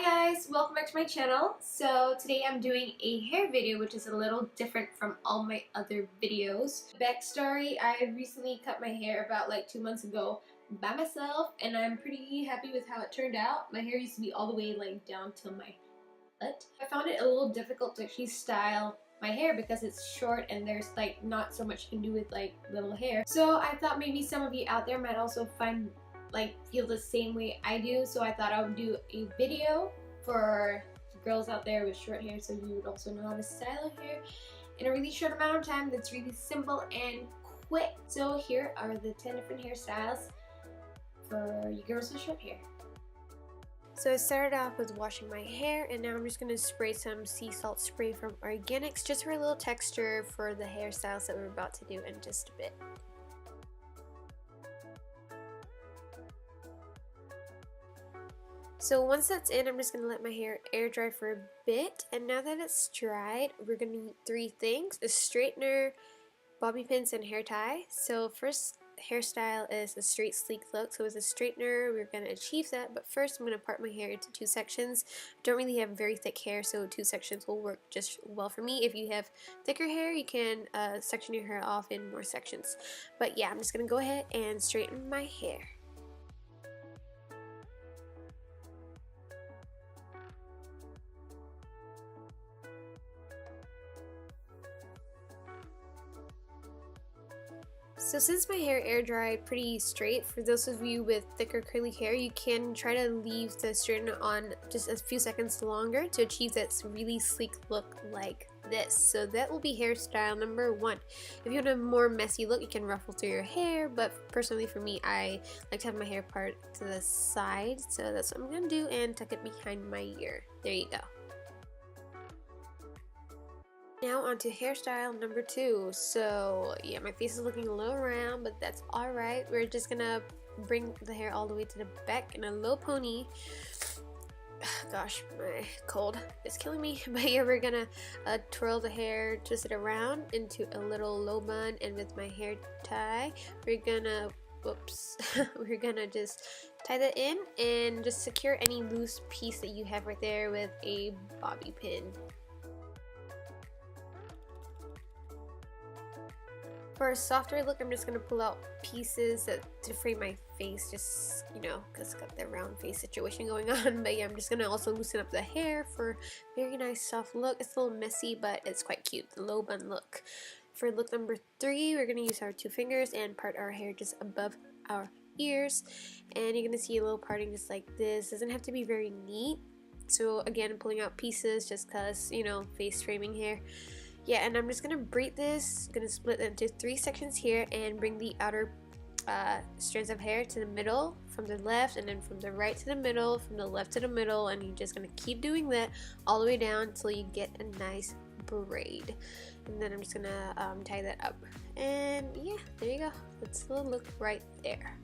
Hi guys, welcome back to my channel. So today I'm doing a hair video which is a little different from all my other videos. Backstory, I recently cut my hair about like 2 months ago by myself and I'm pretty happy with how it turned out. My hair used to be all the way like down to my butt. I found it a little difficult to actually style my hair because it's short and there's like not so much you can do with like little hair. So I thought maybe some of you out there might also feel the same way I do, so I thought I would do a video for girls out there with short hair so you would also know how to style hair in a really short amount of time that's really simple and quick. So here are the 10 different hairstyles for you girls with short hair. So I started off with washing my hair and now I'm just going to spray some sea salt spray from Organics just for a little texture for the hairstyles that we're about to do in just a bit. So once that's in, I'm just going to let my hair air dry for a bit, and now that it's dried, we're going to need 3 things: a straightener, bobby pins, and hair tie. So first hairstyle is a straight sleek look, so with a straightener we're going to achieve that, but first I'm going to part my hair into 2 sections. I don't really have very thick hair, so 2 sections will work just well for me. If you have thicker hair, you can section your hair off in more sections. But yeah, I'm just going to go ahead and straighten my hair. So since my hair air dried pretty straight, for those of you with thicker curly hair, you can try to leave the straightener on just a few seconds longer to achieve that really sleek look like this. So that will be hairstyle number 1. If you want a more messy look, you can ruffle through your hair, but personally for me, I like to have my hair part to the side, so that's what I'm going to do, and tuck it behind my ear. There you go. Now onto hairstyle number 2. So yeah, my face is looking a little round, but that's alright. We're just gonna bring the hair all the way to the back in a low pony. Gosh, my cold is killing me. But yeah, we're gonna twirl the hair, twist it around into a little low bun, and with my hair tie, we're gonna we're gonna just tie that in and just secure any loose piece that you have right there with a bobby pin. For a softer look, I'm just going to pull out pieces to frame my face, just, you know, because it's got the round face situation going on. But yeah, I'm just going to also loosen up the hair for a very nice soft look. It's a little messy, but it's quite cute, the low bun look. For look number 3, we're going to use our 2 fingers and part our hair just above our ears. And you're going to see a little parting just like this. Doesn't have to be very neat. So again, I'm pulling out pieces just because, you know, face framing hair. Yeah, and I'm just going to braid this, going to split it into 3 sections here and bring the outer strands of hair to the middle from the left, and then from the right to the middle, from the left to the middle, and you're just going to keep doing that all the way down until you get a nice braid. And then I'm just going to tie that up. And yeah, there you go. That's the look right there.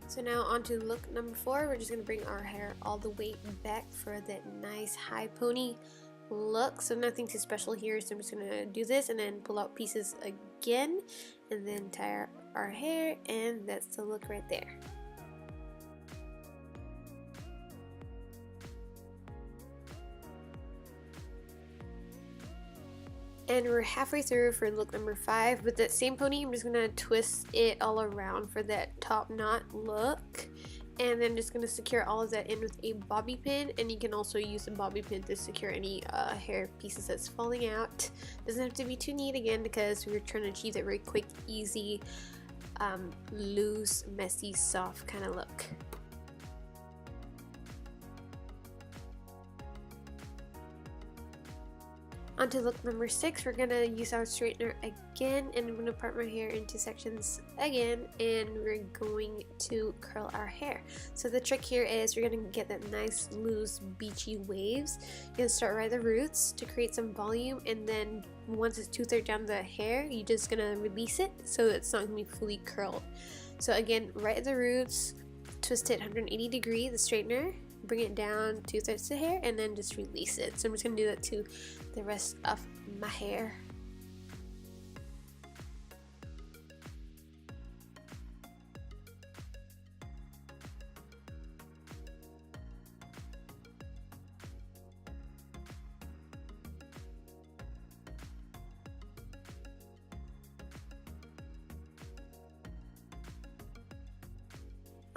So now on to look number 4, we're just going to bring our hair all the way back for that nice high pony look. So nothing too special here, so I'm just going to do this and then pull out pieces again and then tie our hair, and that's the look right there. And we're halfway through for look number 5. With that same pony, I'm just going to twist it all around for that top knot look. And then just going to secure all of that in with a bobby pin. And you can also use a bobby pin to secure any hair pieces that's falling out. Doesn't have to be too neat again because we're trying to achieve that very quick, easy, loose, messy, soft kind of look. On to look number 6, we're going to use our straightener again, and I'm going to part my hair into sections again, and we're going to curl our hair. So the trick here is we're going to get that nice loose beachy waves. You're going to start right at the roots to create some volume, and then once it's 2/3 down the hair, you're just going to release it so it's not going to be fully curled. So again, right at the roots, twist it 180 degrees, the straightener, bring it down 2/3 of the hair and then just release it. So I'm just going to do that to the rest of my hair.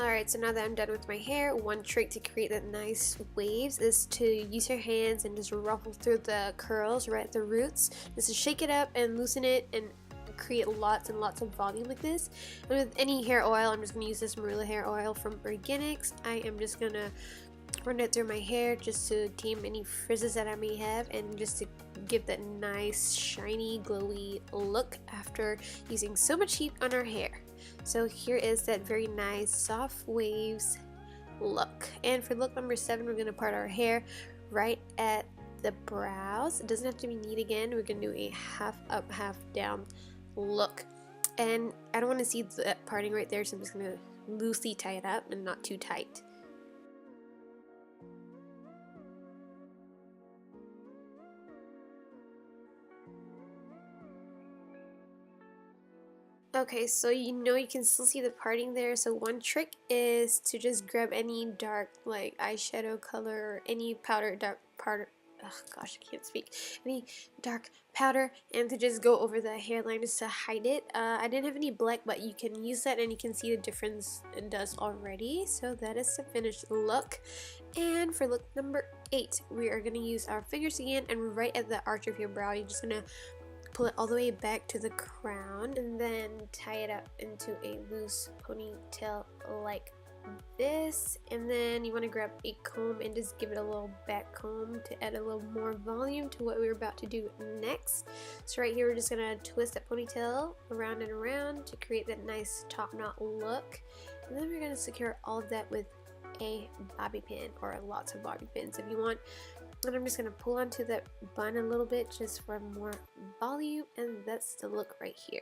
Alright, so now that I'm done with my hair, one trick to create that nice waves is to use your hands and just ruffle through the curls right at the roots. Just to shake it up and loosen it and create lots and lots of volume like this. And with any hair oil, I'm just going to use this Marula hair oil from Organics. I am just going to run it through my hair just to tame any frizzes that I may have and just to give that nice shiny glowy look after using so much heat on our hair. So here is that very nice soft waves look. And for look number 7, we're going to part our hair right at the brows. It doesn't have to be neat again. We're going to do a half up, half down look. And I don't want to see that parting right there, so I'm just going to loosely tie it up and not too tight. Okay, so you can still see the parting there. So one trick is to just grab any dark like eyeshadow color or any powder, dark powder. Oh gosh, I can't speak. Any dark powder, and to just go over the hairline just to hide it. I didn't have any black, but you can use that and you can see the difference it does already. So that is the finished look. And for look number 8, we are going to use our fingers again, and right at the arch of your brow, you're just going to pull it all the way back to the crown and then tie it up into a loose ponytail like this. And then you want to grab a comb and just give it a little back comb to add a little more volume to what we're about to do next. So right here we're just going to twist that ponytail around and around to create that nice top knot look, and then we're going to secure all of that with a bobby pin or lots of bobby pins if you want. And I'm just going to pull onto that bun a little bit just for more volume, and that's the look right here.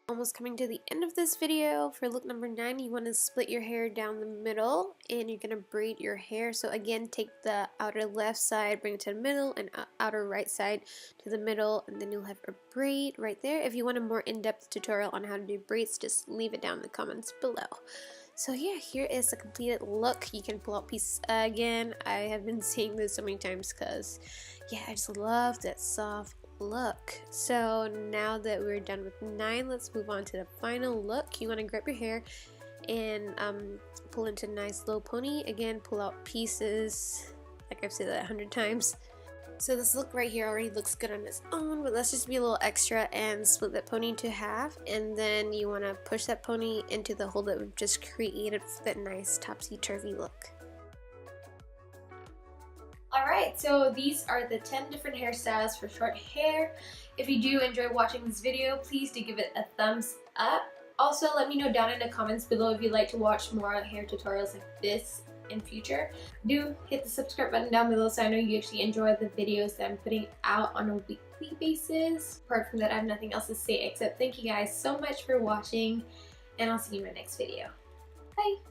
Almost coming to the end of this video. For look number 9, you want to split your hair down the middle and you're going to braid your hair. So again, take the outer left side, bring it to the middle, and outer right side to the middle, and then you'll have a braid right there. If you want a more in-depth tutorial on how to do braids, just leave it down in the comments below. So yeah, here is the completed look. You can pull out pieces again. I have been seeing this so many times because yeah, I just love that soft look. So now that we're done with 9, let's move on to the final look. You want to grab your hair and pull into a nice low pony. Again, pull out pieces, like I've said that 100 times. So this look right here already looks good on its own, but let's just be a little extra and split that pony into half, and then you want to push that pony into the hole that we've just created for that nice topsy-turvy look. Alright, so these are the 10 different hairstyles for short hair. If you do enjoy watching this video, please do give it a thumbs up. Also, let me know down in the comments below if you'd like to watch more hair tutorials like this in future. Do hit the subscribe button down below so I know you actually enjoy the videos that I'm putting out on a weekly basis. Apart from that, I have nothing else to say except thank you guys so much for watching, and I'll see you in my next video. Bye!